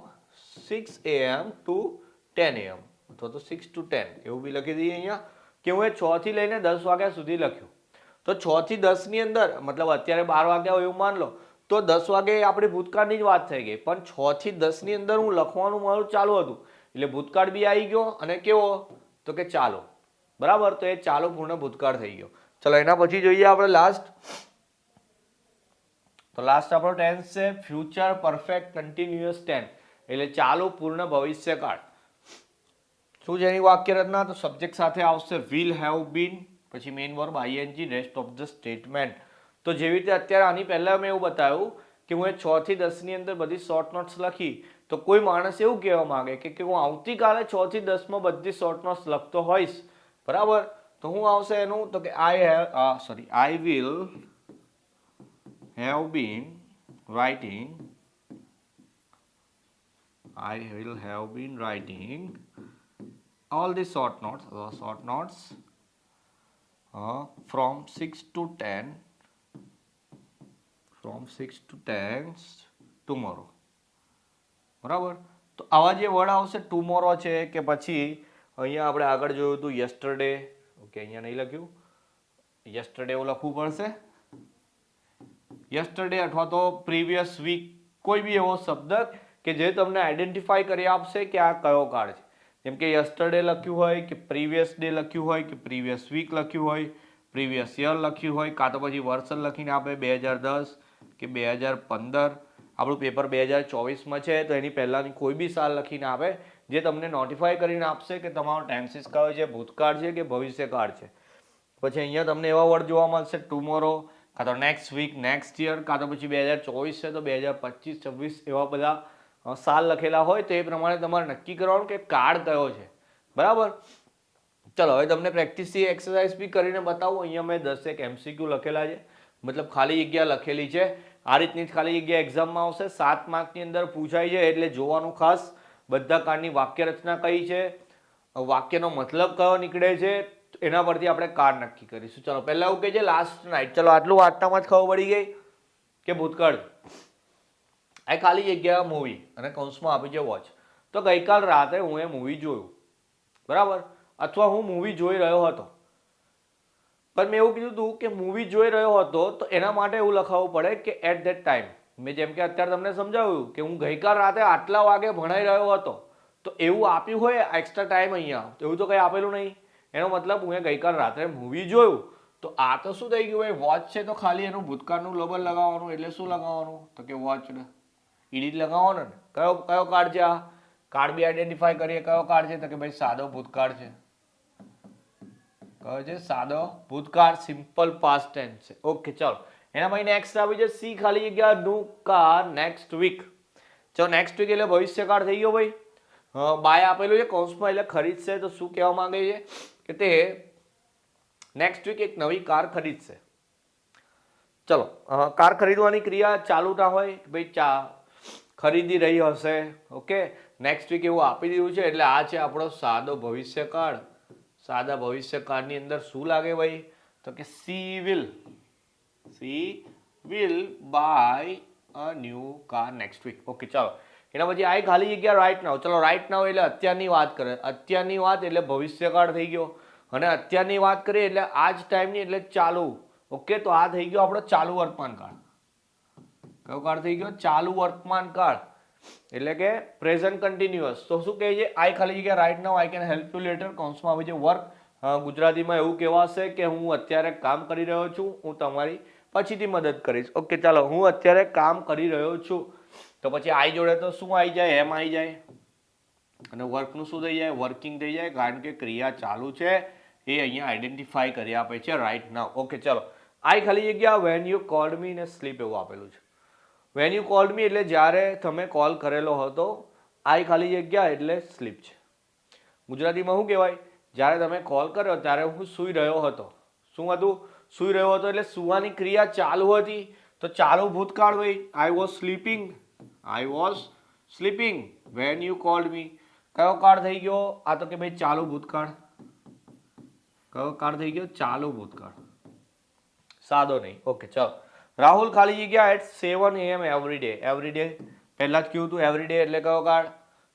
6 AM to 10 AM, અથવા તો 6 to 10 એવું બી લખી દઈએ અહીંયા કે હું 6 થી લઈને 10 વાગ્યા સુધી લખ્યું. તો 6 થી 10 ની અંદર, મતલબ અત્યારે 12 વાગ્યા હોય એવું માન લો, તો 10 વાગે આપણી ભૂતકાળની જ વાત થઈ ગઈ, પણ 6 થી 10 ની અંદર હું લખવાનું મારું ચાલુ હતું, એટલે ભૂતકાળ બી આવી ગયો અને કેવો? તો કે ચાલો, બરાબર? તો એ ચાલુ પૂર્ણ ભૂતકાળ થઈ ગયો. ચલો, એના પછી જોઈએ આપણે લાસ્ટ. તો લાસ્ટ આપણો ટેન્સ છે ફ્યુચર પરફેક્ટ કન્ટિન્યુઅસ ટેન્સ, એટલે ચાલુ પૂર્ણ ભવિષ્યકાળ. શું છે એની વાક્ય રચના? તો સબ્જેક્ટ સાથે આવશે વિલ હેવ બીન, પછી main verb ING, rest of the statement. તો જેવી રીતે અત્યારે આની પહેલા મેં એવું બતાવ્યું કે હું 6 થી 10 ની અંદર બધી શોર્ટ નોટ્સ લખી, તો કોઈ માણસ એવું કહેવા માંગે કે હું આવતીકાલે 6 થી 10 માં બધી શોર્ટ નોટ્સ લખતો હોઈશ, બરાબર? તો હું આવશે એનું? તો કે I will have been writing all the short notes from 6 to 10 tomorrow, બરાબર? તો આવા જે વર્ડ આવશે ટુમોરો છે, કે પછી અહીંયા આપણે આગળ જોયું હતું યસ્ટરડે. ઓકે, અહીંયા નહીં લખ્યું, યસ્ટરડે એવું લખવું પડશે. યસ્ટરડે અથવા તો પ્રીવિયસ વીક, કોઈ બી એવો શબ્દ કે જે તમને આઈડેન્ટિફાઈ કરી આપશે કે આ કયો કાળ છે. જેમ કે યસ્ટરડે લખ્યું હોય, કે પ્રીવિયસ ડે લખ્યું હોય, કે પ્રીવિયસ વીક લખ્યું હોય, પ્રીવિયસ યર લખ્યું હોય, કાં તો પછી વર્ષ લખીને આપે 2010 કે 2015. આપણું પેપર 2024માં છે, તો એની પહેલાંની કોઈ બી સાલ લખીને આપે, જે તમને નોટિફાઈ કરીને આપશે કે તમારો ટેન્સીસ કયો છે, ભૂતકાળ છે કે ભવિષ્યકાળ છે. પછી અહીંયા તમને એવા વર્ડ જોવા મળશે ટુમોરો, કાં તો નેક્સ્ટ વીક, નેક્સ્ટ યર, કાં તો પછી 2024 છે તો 2025, 26 એવા બધા સાલ લખેલા હોય, તો એ પ્રમાણે તમારે નક્કી કરવાનું કે કાળ કયો છે, બરાબર? ચલો, હવે તમને પ્રેક્ટિસથી એક્સરસાઇઝ બી કરીને બતાવું. અહીંયા મેં 10 MCQ લખેલા છે, મતલબ ખાલી જગ્યા લખેલી છે. આ રીતની જ ખાલી જગ્યા એક્ઝામમાં આવશે, 7 માર્કની અંદર પૂછાય છે, એટલે જોવાનું ખાસ. બધા કાળની વાક્ય રચના કઈ છે, વાક્યનો મતલબ કયો નીકળે છે, એના પરથી આપણે કાળ નક્કી કરીશું. ચલો, પહેલા એવું કહે છે લાસ્ટ નાઇટ. ચલો, આટલું વાર્તામાં જ ખબર પડી ગઈ કે ભૂતકાળ. આ ખાલી જગ્યા મૂવી અને કૌંસમાં આપી છે વોચ. તો ગઈકાલ રાતે હું એ મૂવી જોયું, બરાબર? અથવા હું મૂવી જોઈ રહ્યો હતો, પણ મેં એવું કીધું હતું કે મૂવી જોઈ રહ્યો હતો, તો એના માટે એવું લખાવવું પડે કે એટ ધેટ ટાઈમ. મેં જેમ કે અત્યારે તમને સમજાવ્યું કે હું ગઈકાલ રાતે આટલા વાગે ભણાઈ રહ્યો હતો, તો એવું આપ્યું હોય એક્સ્ટ્રા ટાઈમ અહીંયા, તો એવું તો કંઈ આપેલું નહીં. એનો મતલબ હું ગઈકાલ રાત્રે મૂવી જોયું. તો આ તો શું થઈ ગયું? ભાઈ વોચ છે, તો ખાલી એનું ભૂતકાળનું લેબલ લગાવવાનું. એટલે શું લગાવવાનું? તો કે વોચ ઈડી લગાવવાનો ને. કયો કાર્ડ છે? આ કાર્ડ બી આઈડેન્ટિફાઈ કરીએ. કયો કાર્ડ છે? તો કે ભાઈ સાદો ભૂતકાળ છે. કયો છે? સાદો ભૂતકાળ, સિમ્પલ પાસ્ટ ટેન્સ છે. ઓકે, ચાલો. એના પછી નેક્સ્ટ આવી છે સી ખાલી જગ્યા નો કાર નેક્સ્ટ વીક. ચલો, નેક્સ્ટ વીક એટલે ભવિષ્યકાળ થઈ ગયો ભાઈ. બાય આપેલું છે કૌંસમાં, એટલે ખરીદશે. તો શું કહેવા માંગે છે કે તે નેક્સ્ટ વીક એક નવી કાર ખરીદશે. ચલો, કાર ખરીદવાની ક્રિયા ચાલુ ના હોય ભાઈ, ખરીદી રહી હશે. ઓકે, નેક્સ્ટ વીક એવું આપી દીધું છે. એટલે આ છે આપણો સાદો ભવિષ્યકાળ. સાદા ભવિષ્યકાળની અંદર શું લાગે ભાઈ? તો કે she will buy a new car next week. Okay, ચાલો એના પછી આ ખાલી જગ્યા રાઈટ નાઉ. ચલો રાઈટ નાઉ એટલે અત્યારની વાત કરે. અત્યારની વાત એટલે ભવિષ્યકાળ થઈ ગયો, અને અત્યારની વાત કરીએ એટલે આ જ ટાઈમની એટલે ચાલુ. ઓકે, તો આ થઈ ગયો આપણો ચાલુ વર્તમાન કાળ. કયો કાળ થઈ ગયો? ચાલુ વર્તમાન કાળ એટલે કે પ્રેઝન્ટ કન્ટિન્યુઅસ. તો શું કહે છે? આઈ ખાલી જગ્યા right now I can help you letter. કૌંસમાં આવે છે વર્ક. ગુજરાતીમાં એવું કહેવાશે કે હું અત્યારે કામ કરી રહ્યો છું, હું તમારી પછીથી મદદ કરીશ. ઓકે, ચાલો હું અત્યારે કામ કરી રહ્યો છું. તો પછી આઈ જોડે તો શું આવી જાય? એમ આવી જાય. અને વર્કનું શું થઈ જાય? વર્કિંગ થઈ જાય, કારણ કે ક્રિયા ચાલુ છે એ અહીંયા આઈડેન્ટિફાઈ કરી આપે છે રાઈટ નાઉ. ઓકે, ચાલો આઈ ખાલી જગ્યા વેન યુ કોલ્ડ મી ને સ્લીપ એવું આપેલું છે. વેન યુ કોલ્ડ મી એટલે જ્યારે તમે કોલ કરેલો હતો. આઈ ખાલી જગ્યા એટલે સ્લીપ છે. ગુજરાતીમાં શું કહેવાય? જ્યારે તમે કોલ કર્યો ત્યારે હું સૂઈ રહ્યો હતો. શું હતું? સૂઈ રહ્યો હતો એટલે સુવાની ક્રિયા ચાલુ હતી. તો ચાલુ ભૂતકાળ ભાઈ. I was sleeping when you cold મી. કયો કાળ થઈ ગયો? આ તો કે ભાઈ ચાલુ ભૂતકાળ. કયો કાળ થઈ ગયો? ચાલુ ભૂતકાળ, સાદો નહીં. ઓકે, ચાલો રાહુલ ખાલી જગ્યા એટ 7 AM એવરી ડે. પહેલા જ કહ્યું હતું એવરી ડે એટલે કયો કાળ?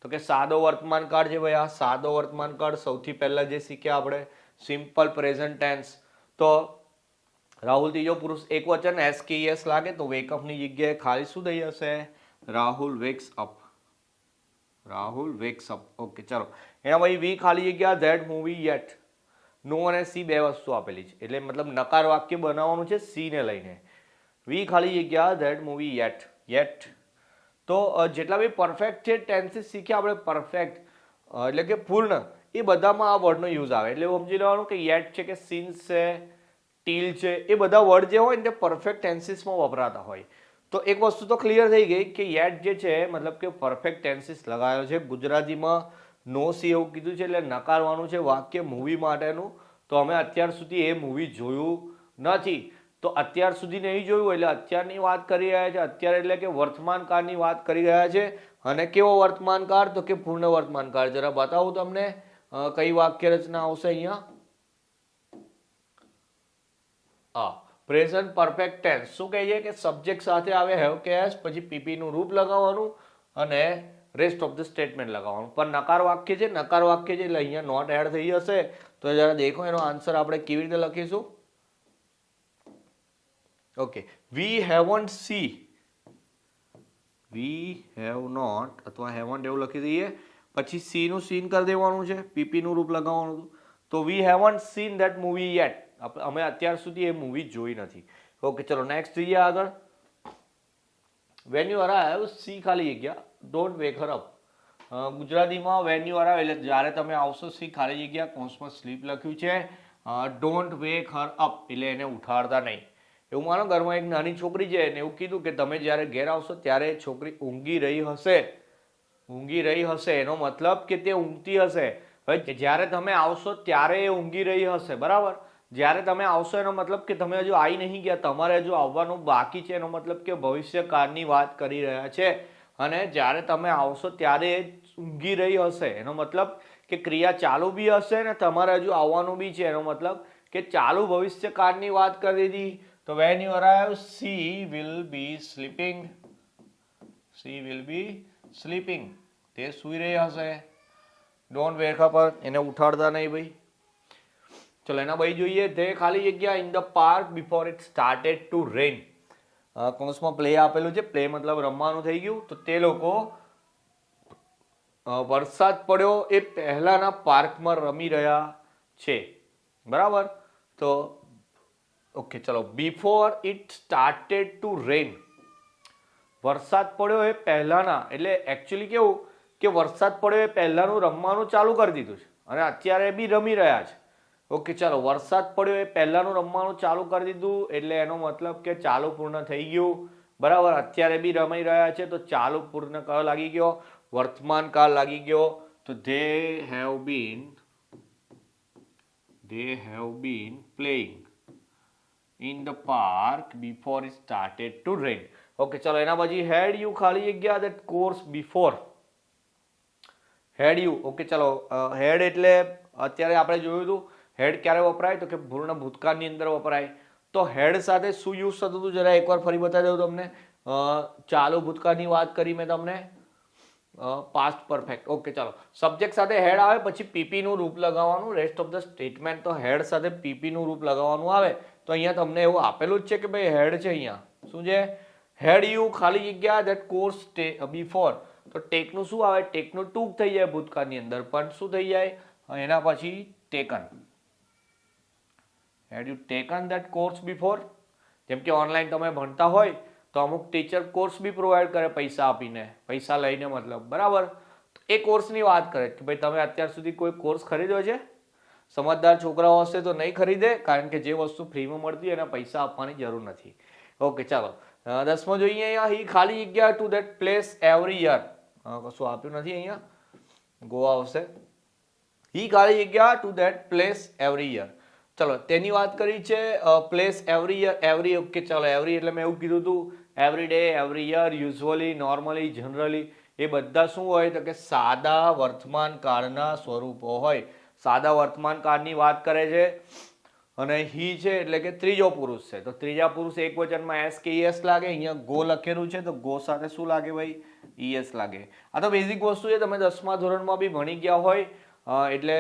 તો કે સાદો વર્તમાન કાળ છે ભાઈ. આ સાદો વર્તમાન કાળ સૌથી પહેલા જે શીખ્યા આપણે સિમ્પલ પ્રેઝન્ટ ટેન્સ. તો રાહુલ ત્રીજો પુરુષ એકવચન SKES લાગે તો વેકઅપ ની જગ્યાએ ખાલી શું થઈ હશે? Rahul wax up. ઓકે, ચાલો એના ભાઈ વી ખાલી જગ્યા ધેટ મૂવી યેટ. નો અને સી બે વસ્તુ આપેલી છે એટલે મતલબ નકાર વાક્ય બનાવવાનું છે સી ને લઈને. વી ખાલી જગ્યા ધેટ મૂવી યેટ. તો જેટલા બી પરફેક્ટ છે ટેન્સીસ શીખ્યા આપણે પરફેક્ટ એટલે કે પૂર્ણ, એ બધામાં આ વર્ડનો યુઝ આવે. એટલે સમજી લેવાનું કે યેટ છે કે સિન્સ છે, ટીલ છે, એ બધા વર્ડ જે હોય ને તે પરફેક્ટ ટેન્સીસમાં વપરાતા હોય. તો એક વસ્તુ તો ક્લિયર થઈ ગઈ કે યેટ જે છે મતલબ કે પરફેક્ટ ટેન્સીસ લગાવ્યો છે. ગુજરાતીમાં નો સી એવું કીધું છે એટલે નકારવાનું છે વાક્ય મૂવી માટેનું. તો અમે અત્યાર સુધી એ મૂવી જોયું નથી. તો અત્યાર સુધી નહીં જોયું એટલે અત્યારની વાત કરી રહ્યા છે. અત્યારે એટલે કે વર્તમાન કાળની વાત કરી રહ્યા છે. અને કેવો વર્તમાન કાળ? તો કે પૂર્ણ વર્તમાન કાળ. જરા બતાવું તમને કઈ વાક્ય રચના આવશે અહીંયા. Present perfect tense. શું કહે છે કે સબ્જેક્ટ સાથે આવે હેવ કે હેઝ, પછી પીપી નું રૂપ લગાવવાનું અને રેસ્ટ ઓફ ધ સ્ટેટમેન્ટ લગાવવાનું. પણ નકાર વાક્ય છે, એટલે અહીંયા નોટ એડ થઈ જશે. તો જરા દેખો એનો આન્સર આપણે કેવી રીતે લખીશું. ઓકે, વી હેવન્ટ નોટ અથવા હેવન્ટ એવું લખી દઈએ. પછી સી નું સીન કરી દેવાનું છે, પીપી નું રૂપ લગાવવાનું. તો we haven't seen that movie yet. અમે અત્યાર સુધી એ મૂવી જોઈ નથી. ઓકે, ચલો નેક્સ્ટ જઈએ આગળ. વેન યુ અરાઇવ સી ખાલી જગ્યા ડોન્ટ વેક હર અપ. ગુજરાતીમાં વેન યુ અરાઇવ એટલે જ્યારે તમે આવશો, સી ખાલી જગ્યા કૌંસમાં સ્લીપ લખ્યું છે. ડોન્ટ વેક હર અપ એટલે એને ઉઠાડતા નહીં. એવું માનો ઘરમાં એક નાની છોકરી છે ને એવું કીધું કે તમે જ્યારે ઘેર આવશો ત્યારે છોકરી ઊંઘી રહી હશે. એનો મતલબ કે તે ઊંઘતી હશે. હવે જ્યારે તમે આવશો ત્યારે એ ઊંઘી રહી હશે, બરાબર. જ્યારે તમે આવશો એનો મતલબ કે તમે હજુ આવી નહીં ગયા, તમારે હજુ આવવાનું બાકી છે. એનો મતલબ કે ભવિષ્યકાળની વાત કરી રહ્યા છે. અને જ્યારે તમે આવશો ત્યારે એ ઊંઘી રહી હશે. એનો મતલબ કે ક્રિયા ચાલુ બી હશે ને તમારે હજુ આવવાનું બી છે. એનો મતલબ કે ચાલુ ભવિષ્યકાળની વાત કરી દીધી. તો when you arrive she will be sleeping. તે સૂઈ રહી હશે. ડોન્ટ વેક અપ એને ઉઠાડતા નહીં ભાઈ. ચલો એના ભાઈ જોઈએ. તે ખાલી જગ્યા in the park before it started to rain. કૌંસમાં પ્લે આપેલું છે. પ્લે મતલબ રમવાનું થઈ ગયું. તો તે લોકો વરસાદ પડ્યો એ પહેલાના પાર્કમાં રમી રહ્યા છે, બરાબર. તો ઓકે, ચલો બિફોર ઇટ સ્ટાર્ટેડ ટુ રેન. વરસાદ પડ્યો એ પહેલાના એટલે એકચ્યુઅલી કેવું કે વરસાદ પડ્યો એ પહેલાનું રમવાનું ચાલુ કરી દીધું છે અને અત્યારે બી રમી રહ્યા છે. ઓકે, ચાલો વરસાદ પડ્યો એ પહેલાનું રમવાનું ચાલુ કરી દીધું એટલે એનો મતલબ કે ચાલુ પૂર્ણ થઈ ગયું, બરાબર. અત્યારે બી રમી રહ્યા છે તો ચાલુ પૂર્ણ કયો લાગી ગયો? વર્તમાન કાળ લાગી ગયો. તો they have been playing in the park before it started to rain. Okay ચલો એના પછી હેડ યુ ખાલી જગ્યા that course before. Had you okay ચલો હેડ એટલે અત્યારે આપણે જોયું હતું હેડ ક્યારે વપરાય તો કે પૂર્ણ ભૂતકાળની અંદર વપરાય. તો હેડ સાથે શું યુઝ થતું હતું જરા એકવાર ફરી બતાવી દઉં તમને. ચાલુ ભૂતકાળની વાત કરી મેં તમને, પાસ્ટ પરફેક્ટ. ઓકે ચાલો સબ્જેક્ટ સાથે હેડ આવે પછી પીપી નું રૂપ લગાવવાનું. રેસ્ટ ઓફ ધ સ્ટેટમેન્ટ તો હેડ સાથે પીપી નું રૂપ લગાવવાનું આવે. તો અહીંયા તમને એવું આપેલું જ છે કે ભાઈ હેડ છે, અહીંયા શું છે હેડ યુ ખાલી જગ્યા that course before. તો ટેક નું શું આવે, ટેક નું ટૂંક થઈ જાય ભૂતકાળની અંદર, પણ શું થઈ જાય એના પછી taken. Had you taken that course before. જેમ કે ઓનલાઈન તમે ભણતા હોય તો અમુક ટીચર કોર્સ બી પ્રોવાઈડ કરે પૈસા આપીને, પૈસા લઈને મતલબ, બરાબર. એ કોર્સની વાત કરે કે ભાઈ તમે અત્યાર સુધી કોઈ કોર્સ ખરીદ્યો છે? સમજદાર છોકરાઓ હશે તો નહીં ખરીદે, કારણ કે જે વસ્તુ ફ્રીમાં મળતી એના પૈસા આપવાની જરૂર નથી. ઓકે ચાલો 10મો જોઈએ. અહીંયા હી ખાલી જગ્યા to that place every year. કશું આપ્યું નથી અહીંયા, ગોવા આવશે. હી ખાલી જગ્યા to that place every year. ચલો તેની વાત કરી છે place every year. Every okay ચાલો એવરી એટલે મેં એવું કીધું હતું every day, every year, usually, normally, generally, એ બધા શું હોય તો કે સાદા વર્તમાન કાળના સ્વરૂપો હોય. સાદા વર્તમાન કાળની વાત કરે છે. અને હી છે એટલે કે ત્રીજો પુરુષ છે, તો ત્રીજા પુરુષ એક વચનમાં એસ કે ઈએસ લાગે. અહીંયા ગો લખેલું છે તો ગો સાથે શું લાગે ભાઈ, ઈએસ લાગે. આ તો બેઝિક વસ્તુ છે, તમે 10મા ધોરણમાં બી ભણી ગયા હોય એટલે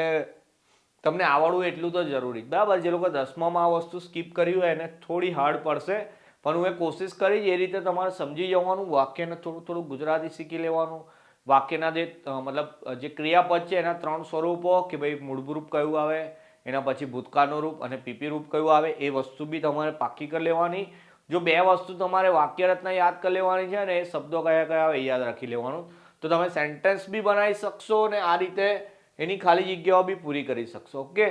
તમને આવડવું એટલું તો જરૂરી, બરાબર. જે લોકો 10મામાં આ વસ્તુ સ્કીપ કરી હોય એને થોડી હાર્ડ પડશે, પણ હું એ કોશિશ કરીશ એ રીતે તમારે સમજી જવાનું. વાક્યને થોડું થોડું ગુજરાતી શીખી લેવાનું. વાક્યના જે મતલબ જે ક્રિયાપદ છે એના 3 સ્વરૂપો કે ભાઈ મૂળભૂત રૂપ કયું આવે, એના પછી ભૂતકાળનું રૂપ અને પીપી રૂપ કયું આવે, એ વસ્તુ બી તમારે પાકી કરી લેવાની. જો 2 વસ્તુ તમારે વાક્ય રચના યાદ કરી લેવાની છે ને એ શબ્દો કયા કયા આવે એ યાદ રાખી લેવાનું, તો તમે સેન્ટેન્સ બી બનાવી શકશો અને આ રીતે એની ખાલી જગ્યાઓ બી પૂરી કરી શકશો. ઓકે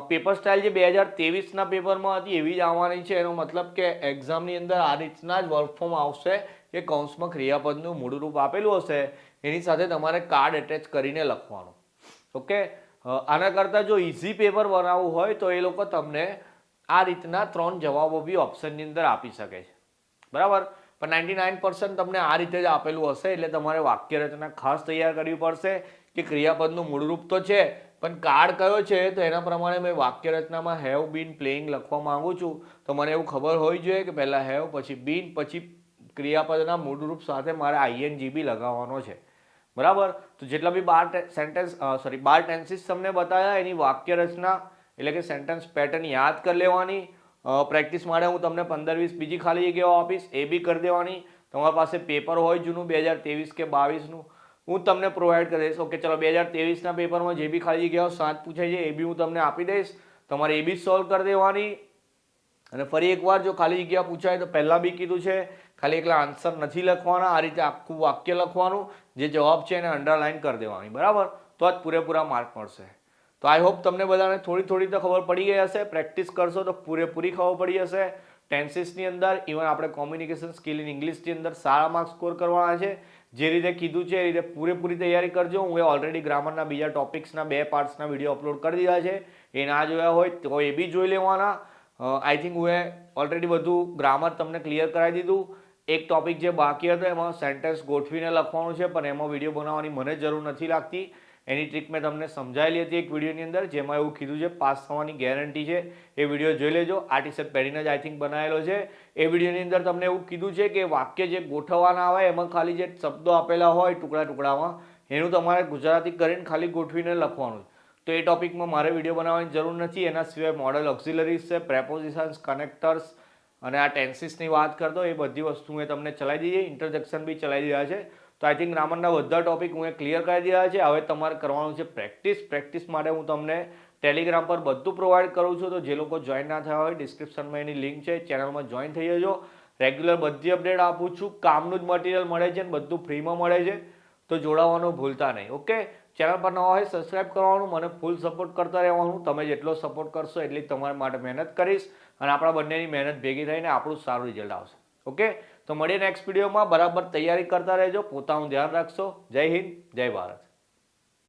પેપર સ્ટાઇલ જે 2023ના પેપરમાં હતી એવી જ આવવાની છે. એનો મતલબ કે એક્ઝામની અંદર આ રીતના જ વર્ક ફોર્મ આવશે કે કૌંસમાં ક્રિયાપદનું મૂળ રૂપ આપેલું હશે, એની સાથે તમારે કાર્ડ એટેચ કરીને લખવાનું. ઓકે આના કરતાં જો ઇઝી પેપર બનાવવું હોય તો એ લોકો તમને આ રીતના 3 જવાબો બી ઓપ્શનની અંદર આપી શકે છે, બરાબર. પણ 99% તમને આ રીતે જ આપેલું હશે, એટલે તમારે વાક્ય રચના ખાસ તૈયાર કરવી પડશે કે ક્રિયાપદનું મૂળરૂપ તો છે પણ કાર્ડ કયો છે, તો એના પ્રમાણે મેં વાક્ય રચનામાં હેવ બીન પ્લેઇંગ લખવા માંગુ છું તો મને એવું ખબર હોવી જોઈએ કે પહેલા હેવ, પછી બીન, પછી ક્રિયાપદના મૂળરૂપ સાથે મારે આઈએનજી બી લગાવવાનો છે, બરાબર. તો જેટલા બી 12 ટેન્સીસ તમને બતાવ્યા એની વાક્ય રચના એટલે કે સેન્ટેન્સ પેટર્ન યાદ કરી લેવાની. પ્રેક્ટિસ માટે હું તમને 15-20 બીજી ખાલી જગ્યાઓ આપીશ, એ બી કરી દેવાની. તમારી પાસે પેપર હોય જૂનું 2023 કે 22નું હું તમને પ્રોવાઈડ કરી દઈશ. ઓકે ચલો 2023ના પેપરમાં જે બી ખાલી જગ્યાઓ 7 પૂછાય છે એ બી હું તમને આપી દઈશ, તમારે એ બી સોલ્વ કરી દેવાની. અને ફરી એકવાર જો ખાલી જગ્યા પૂછાય તો પહેલાં બી કીધું છે ખાલી એકલા આન્સર નથી લખવાના, આ રીતે આખું વાક્ય લખવાનું, જે જવાબ છે એને અંડરલાઈન કરી દેવાની, બરાબર. તો જ પૂરેપૂરા માર્ક મળશે. તો આઈ હોપ તમને બધાને થોડી થોડી તો ખબર પડી ગઈ હશે. પ્રેક્ટિસ કરશો તો પૂરેપૂરી ખબર પડી હશે. ટેન્સીસની અંદર ઇવન આપણે કોમ્યુનિકેશન સ્કિલ ઇન ઇંગ્લિશની અંદર સારા માર્ક્સ સ્કોર કરવાના છે. જે રીતે કીધું છે એ રીતે પૂરેપૂરી તૈયારી કરજો. હું એ ઓલરેડી ગ્રામરના બીજા ટોપિક્સના 2 પાર્ટ્સના વિડીયો અપલોડ કરી દીધા છે, એ ના જોયા હોય તો એ બી જોઈ લેવાના. આઈ થિંક હું એ ઓલરેડી બધું ગ્રામર તમને ક્લિયર કરાવી દીધું. એક ટોપિક જે બાકી હતો એમાં સેન્ટેન્સ ગોઠવીને લખવાનું છે, પણ એમાં વિડીયો બનાવવાની મને જરૂર નથી લાગતી. એની ટ્રીક મેં તમને સમજાવેલી હતી એક વિડીયોની અંદર, જેમાં એવું કીધું છે પાસ થવાની ગેરંટી છે. એ વિડીયો જોઈ લેજો. આ ટી-શર્ટ પહેરીને જ આઈ થિંક બનાવેલો છે. એ વિડીયોની અંદર તમને એવું કીધું છે કે વાક્ય જે ગોઠવવાના આવે એમાં ખાલી જે શબ્દો આપેલા હોય ટુકડા ટુકડામાં એનું તમારે ગુજરાતી કરીને ખાલી ગોઠવીને લખવાનું. તો એ ટોપિકમાં મારે વિડીયો બનાવવાની જરૂર નથી. એના સિવાય મોડલ ઓક્સિલરીઝ છે, પ્રેપોઝિશન્સ, કનેક્ટર્સ અને આ ટેન્સીસની વાત કરતો એ બધી વસ્તુ મેં તમને ચલાવી દીધી. ઇન્ટરજેક્શન બી ચલાવી દીધા છે. તો આઈ થિંક ગ્રામરના બધા ટોપિક હું ક્લિયર કરી દીધા છે. હવે તમારે કરવાનું છે પ્રેક્ટિસ. પ્રેક્ટિસ માટે હું તમને ટેલિગ્રામ પર બધું પ્રોવાઈડ કરું છું. તો જે લોકો જોઈન ના થયા હોય ડિસ્ક્રિપ્શનમાં એની લિંક છે, ચેનલમાં જોઈન થઈ જજો. રેગ્યુલર બધી અપડેટ આપું છું. કામનું જ મટીરિયલ મળે છે અને બધું ફ્રીમાં મળે છે, તો જોડાવાનું ભૂલતા નહીં. ઓકે ચેનલ પર નવા હોય સબસ્ક્રાઈબ કરવાનું, મને ફૂલ સપોર્ટ કરતા રહેવાનું. તમે જેટલો સપોર્ટ કરશો એટલી તમારા માટે મહેનત કરીશ અને આપણા બંનેની મહેનત ભેગી થઈને આપણું સારું રિઝલ્ટ આવશે. ઓકે તો મળીએ નેક્સ્ટ વિડીયોમાં. બરાબર તૈયારી કરતા રહેજો, પોતાનું ધ્યાન રાખશો. જય હિન્દ, જય ભારત.